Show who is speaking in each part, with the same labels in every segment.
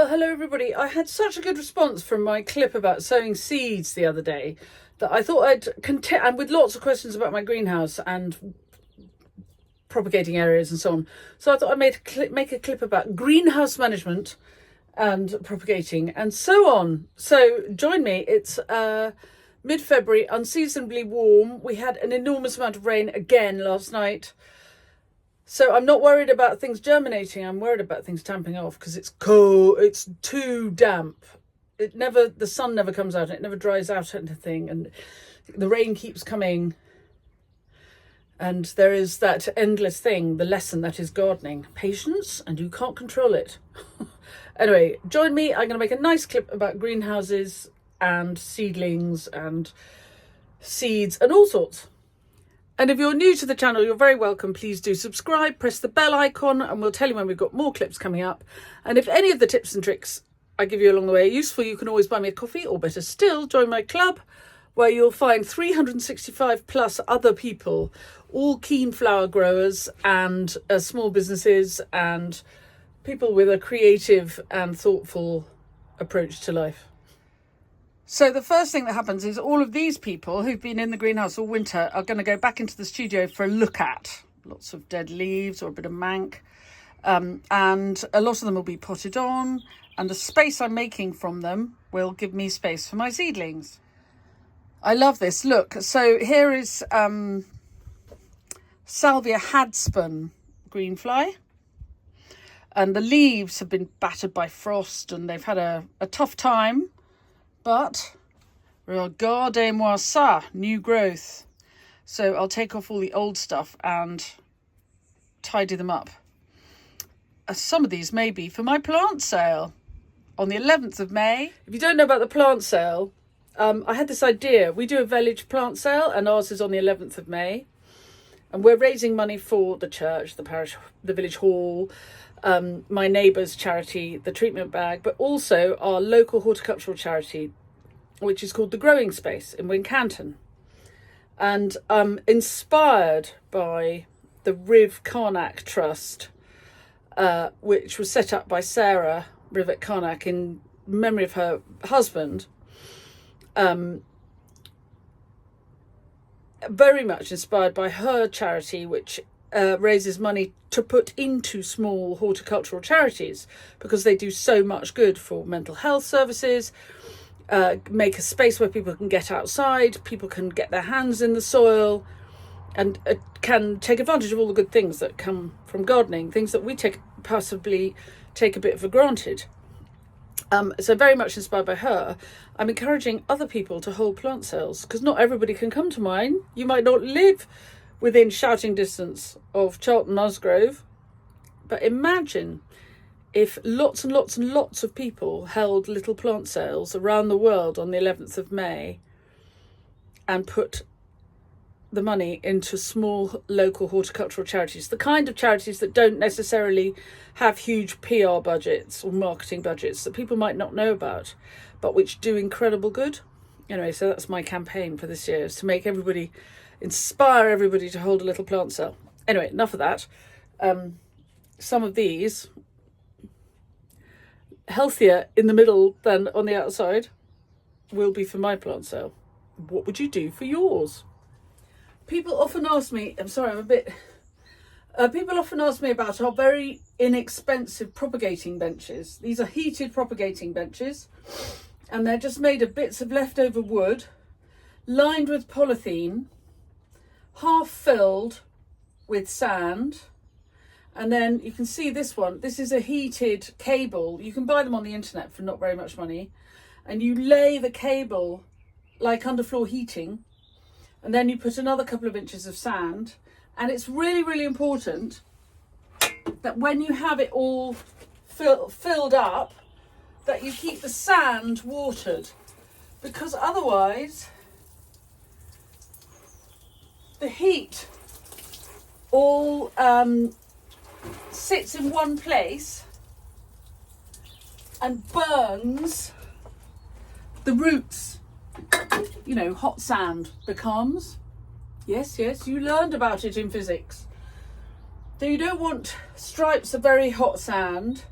Speaker 1: Well, hello everybody. I had such a good response from my clip about sowing seeds the other day that I thought I'd and with lots of questions about my greenhouse and propagating areas and so on. So I thought I'd make a clip about greenhouse management and propagating and so on. So join me. It's mid-February, unseasonably warm. We had an enormous amount of rain again last night. So I'm not worried about things germinating. I'm worried about things tamping off because it's cold. It's too damp. The sun never comes out. It never dries out anything, and the rain keeps coming. And there is that endless thing, the lesson that is gardening: patience, and you can't control it. Anyway, join me. I'm going to make a nice clip about greenhouses and seedlings and seeds and all sorts. And if you're new to the channel, you're very welcome. Please do subscribe, press the bell icon, and we'll tell you when we've got more clips coming up. And if any of the tips and tricks I give you along the way are useful, you can always buy me a coffee, or better still, join my club, where you'll find 365 plus other people, all keen flower growers and small businesses and people with a creative and thoughtful approach to life. So the first thing that happens is all of these people who've been in the greenhouse all winter are going to go back into the studio for a look at. Lots of dead leaves or a bit of mank. And a lot of them will be potted on. And the space I'm making from them will give me space for my seedlings. I love this. Look, so here is Salvia hadspun greenfly. And the leaves have been battered by frost and they've had a tough time. But regardez-moi ça, new growth. So I'll take off all the old stuff and tidy them up. Some of these may be for my plant sale on the 11th of May. If you don't know about the plant sale, I had this idea. We do a village plant sale and ours is on the 11th of May. And we're raising money for the church, the parish, the village hall, my neighbour's charity, the treatment bag, but also our local horticultural charity, which is called the Growing Space in Wincanton. And inspired by the Riv Carnac Trust, which was set up by Sarah Rivet Carnac in memory of her husband, very much inspired by her charity, which raises money to put into small horticultural charities because they do so much good for mental health services, make a space where people can get outside, people can get their hands in the soil and can take advantage of all the good things that come from gardening, things that we possibly take a bit for granted. So very much inspired by her, I'm encouraging other people to hold plant sales because not everybody can come to mine. You might not live within shouting distance of Charlton Musgrove, but imagine if lots and lots and lots of people held little plant sales around the world on the 11th of May and put the money into small local horticultural charities, the kind of charities that don't necessarily have huge PR budgets or marketing budgets that people might not know about, but which do incredible good. Anyway, so that's my campaign for this year, is to make everybody, inspire everybody to hold a little plant sale. Anyway, enough of that. Some of these, healthier in the middle than on the outside, will be for my plant sale. What would you do for yours? People often ask me, people often ask me about our very inexpensive propagating benches. These are heated propagating benches, and they're just made of bits of leftover wood, lined with polythene, half filled with sand. And then you can see this one. This is a heated cable. You can buy them on the internet for not very much money. And you lay the cable like underfloor heating. And then you put another couple of inches of sand. And it's really, really important that when you have it all filled up, that you keep the sand watered. Because otherwise, the heat all sits in one place and burns the roots. You know, hot sand becomes. Yes, you learned about it in physics. So you don't want stripes of very hot sand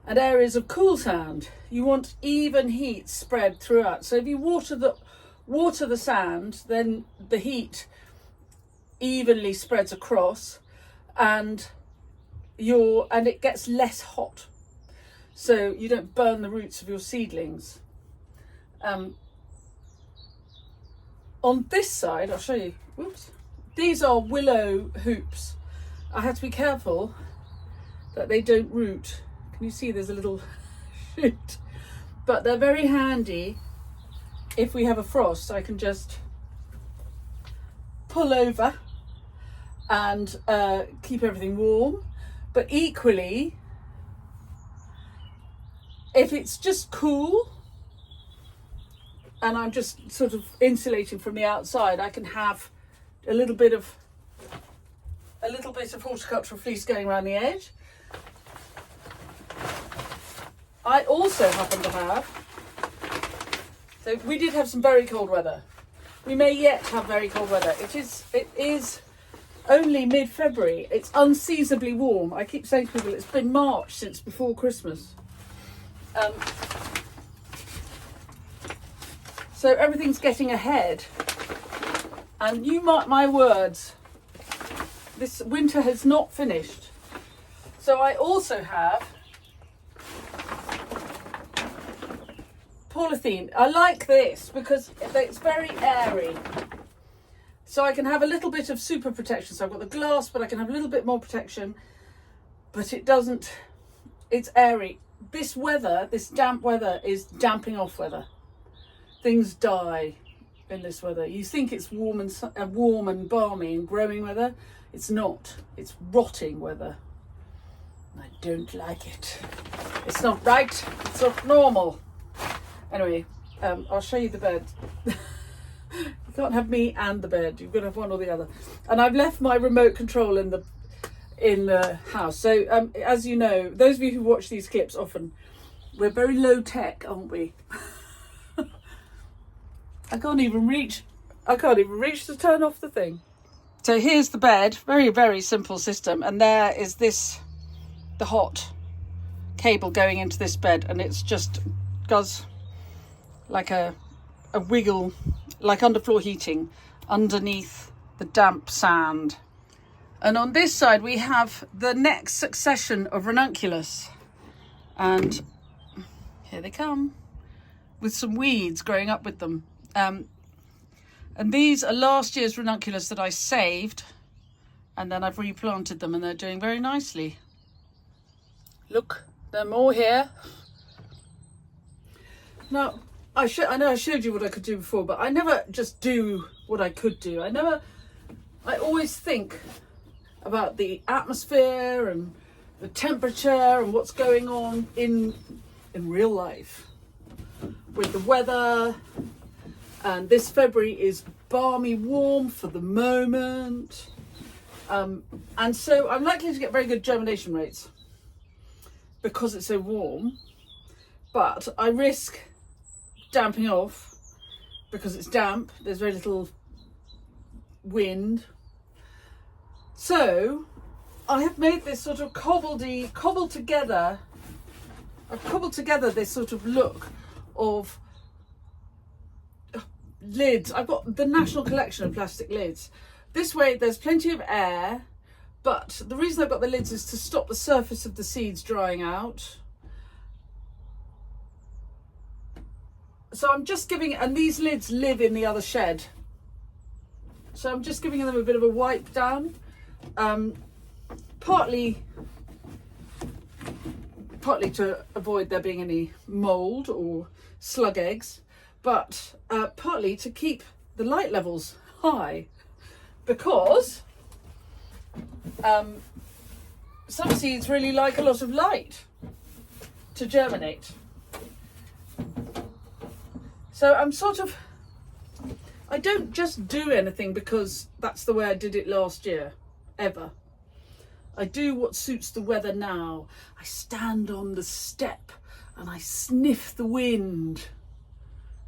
Speaker 1: and areas of cool sand. You want even heat spread throughout. So if you water the sand, then the heat evenly spreads across, and it gets less hot, so you don't burn the roots of your seedlings. On this side, I'll show you. Whoops. These are willow hoops. I have to be careful that they don't root. Can you see there's a little shoot? But they're very handy. If we have a frost, I can just pull over and keep everything warm. But equally, if it's just cool and I'm just sort of insulating from the outside, I can have a little bit of horticultural fleece going around the edge. I also happen to have, so we did have some very cold weather. We may yet have very cold weather. It is only mid-February. It's unseasonably warm. I keep saying to people it's been March since before Christmas. So everything's getting ahead. And you mark my words, this winter has not finished. So I also have polythene. I like this because it's very airy. So I can have a little bit of super protection. So I've got the glass, but I can have a little bit more protection. But it's airy. This weather, this damp weather, is damping off weather. Things die in this weather. You think it's warm and balmy and growing weather. It's not. It's rotting weather. I don't like it. It's not right. It's not normal. Anyway, I'll show you the bed. You can't have me and the bed. You've got to have one or the other. And I've left my remote control in the house. So as you know, those of you who watch these clips often, we're very low tech, aren't we? I can't even reach to turn off the thing. So here's the bed. Very, very simple system. And there is the hot cable going into this bed, and it's just goes like a wiggle, like underfloor heating underneath the damp sand. And on this side we have the next succession of ranunculus, and here they come with some weeds growing up with them. And these are last year's ranunculus that I saved, and then I've replanted them, and they're doing very nicely. Look, there are more here. Now, I know I showed you what I could do before, but I never just do what I could do. I always think about the atmosphere and the temperature and what's going on in real life with the weather. And this February is balmy warm for the moment. And so I'm likely to get very good germination rates because it's so warm. But I risk damping off because it's damp. There's very little wind. So I have made this sort of cobbled together this sort of look of lids. I've got the National Collection of plastic lids. This way there's plenty of air, but the reason I've got the lids is to stop the surface of the seeds drying out. So I'm just giving, and these lids live in the other shed, so I'm just giving them a bit of a wipe down, partly to avoid there being any mould or slug eggs, but partly to keep the light levels high, because some seeds really like a lot of light to germinate. So I don't just do anything because that's the way I did it last year, ever. I do what suits the weather now. I stand on the step and I sniff the wind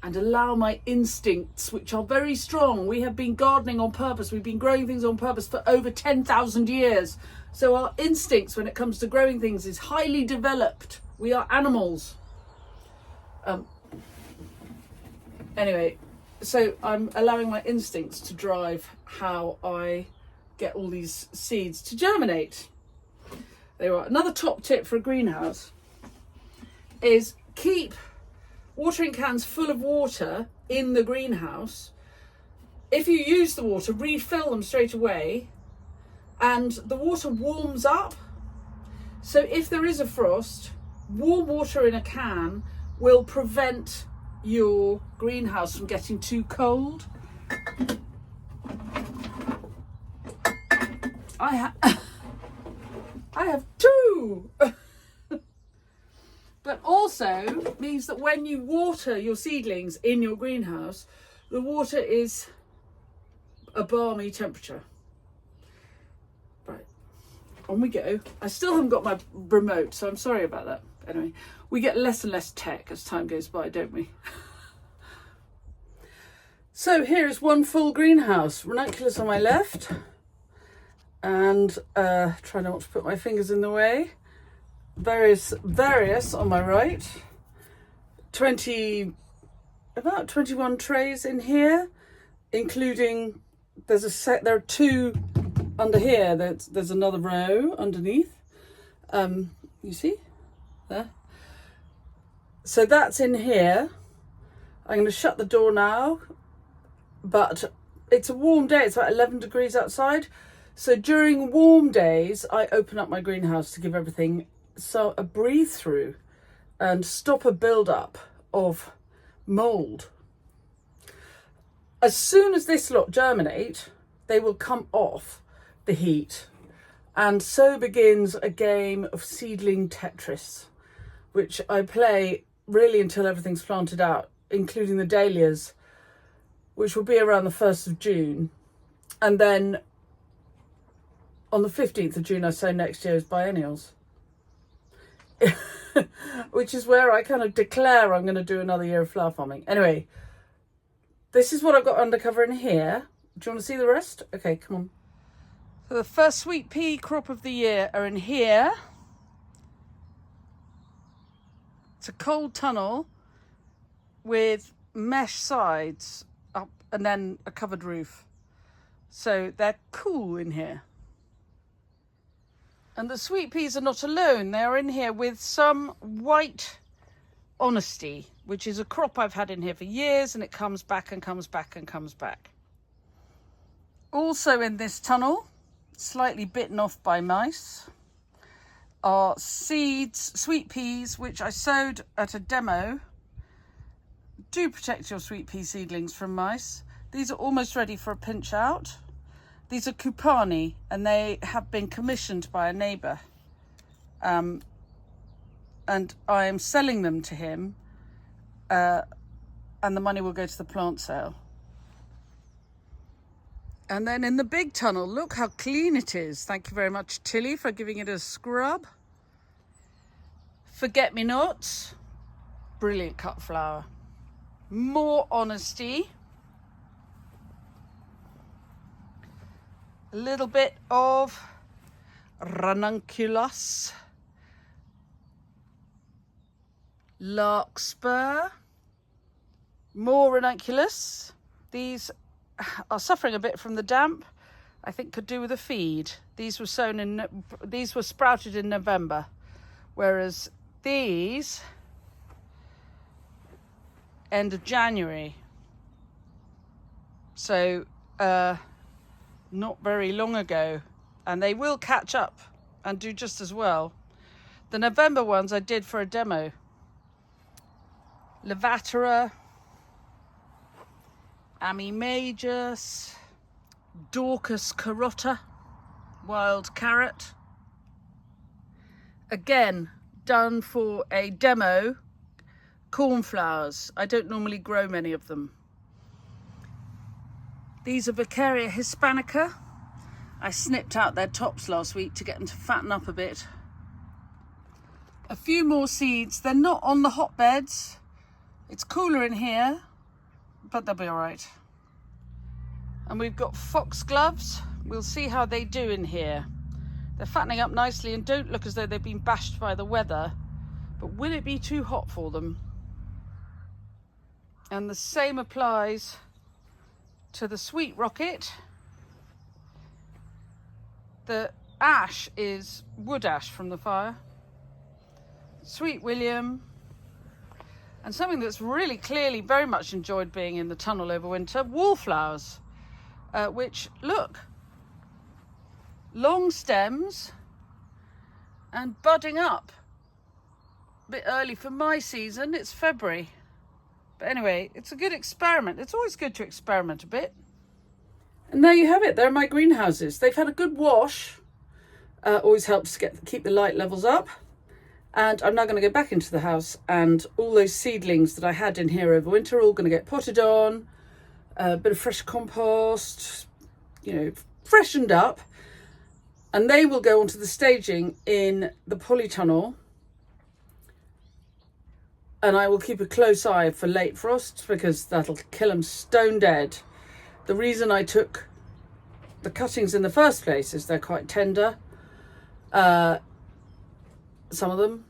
Speaker 1: and allow my instincts, which are very strong. We have been gardening on purpose. We've been growing things on purpose for over 10,000 years. So our instincts when it comes to growing things is highly developed. We are animals. Anyway, so I'm allowing my instincts to drive how I get all these seeds to germinate. There are another top tip for a greenhouse is keep watering cans full of water in the greenhouse. If you use the water, refill them straight away, and the water warms up. So if there is a frost, warm water in a can will prevent your greenhouse from getting too cold. I have two. But also means that when you water your seedlings in your greenhouse, the water is a balmy temperature. Right, on we go. I still haven't got my remote, so I'm sorry about that. Anyway, we get less and less tech as time goes by, don't we? So here is one full greenhouse. Ranunculus on my left, and try not to put my fingers in the way. Various on my right. About 21 trays in here, including there are two under here. There's another row underneath. You see there. So that's in here. I'm going to shut the door now, but it's a warm day. It's about 11 degrees outside. So during warm days, I open up my greenhouse to give everything a breathe through and stop a build up of mold. As soon as this lot germinate, they will come off the heat, and so begins a game of seedling Tetris, which I play really until everything's planted out, including the dahlias, which will be around the 1st of June. And then on the 15th of June, I sow next year's biennials, which is where I kind of declare I'm going to do another year of flower farming. Anyway, this is what I've got undercover in here. Do you want to see the rest? Okay, come on. So the first sweet pea crop of the year are in here. It's a cold tunnel with mesh sides up and then a covered roof. So they're cool in here. And the sweet peas are not alone. They are in here with some white honesty, which is a crop I've had in here for years, and it comes back and comes back and comes back. Also in this tunnel, slightly bitten off by mice, are seeds, sweet peas, which I sowed at a demo. Do protect your sweet pea seedlings from mice. These are almost ready for a pinch out. These are Kupani, and they have been commissioned by a neighbour. And I am selling them to him, and the money will go to the plant sale. And then in the big tunnel, look how clean it is. Thank you very much, Tilly, for giving it a scrub. Forget-me-nots. Brilliant cut flower. More honesty. A little bit of ranunculus. Larkspur. More ranunculus. These are suffering a bit from the damp. I think could do with a feed. These were sprouted in November, whereas these end of January. So not very long ago, and they will catch up and do just as well. The November ones I did for a demo. Levatera, Amimajus, Dorcas carota, wild carrot. Again, done for a demo. Cornflowers. I don't normally grow many of them. These are Vicaria hispanica. I snipped out their tops last week to get them to fatten up a bit. A few more seeds. They're not on the hotbeds. It's cooler in here, but they'll be all right. And we've got foxgloves. We'll see how they do in here. They're fattening up nicely and don't look as though they've been bashed by the weather, but will it be too hot for them? And the same applies to the sweet rocket. The ash is wood ash from the fire. Sweet William. And something that's really clearly very much enjoyed being in the tunnel over winter, wallflowers, which, look, long stems and budding up. A bit early for my season, it's February. But anyway, it's a good experiment. It's always good to experiment a bit. And there you have it. There are my greenhouses. They've had a good wash. Always helps keep the light levels up. And I'm now going to go back into the house, and all those seedlings that I had in here over winter are all going to get potted on, a bit of fresh compost, freshened up, and they will go onto the staging in the polytunnel. And I will keep a close eye for late frost, because that'll kill them stone dead. The reason I took the cuttings in the first place is they're quite tender. Some of them.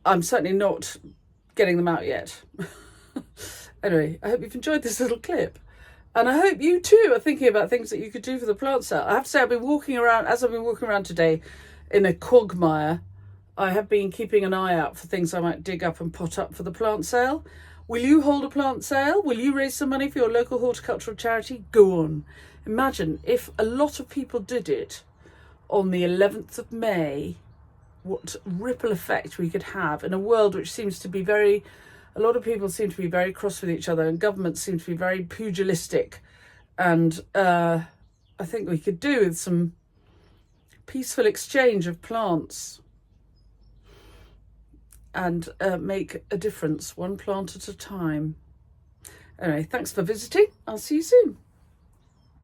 Speaker 1: I'm certainly not getting them out yet. Anyway, I hope you've enjoyed this little clip. And I hope you too are thinking about things that you could do for the plant sale. I have to say, I've been walking around today in a quagmire. I have been keeping an eye out for things I might dig up and pot up for the plant sale. Will you hold a plant sale? Will you raise some money for your local horticultural charity? Go on. Imagine if a lot of people did it on the 11th of May, what ripple effect we could have in a world which seems to be a lot of people seem to be very cross with each other, and governments seem to be very pugilistic. And I think we could do with some peaceful exchange of plants and make a difference, one plant at a time. Anyway, thanks for visiting. I'll see you soon.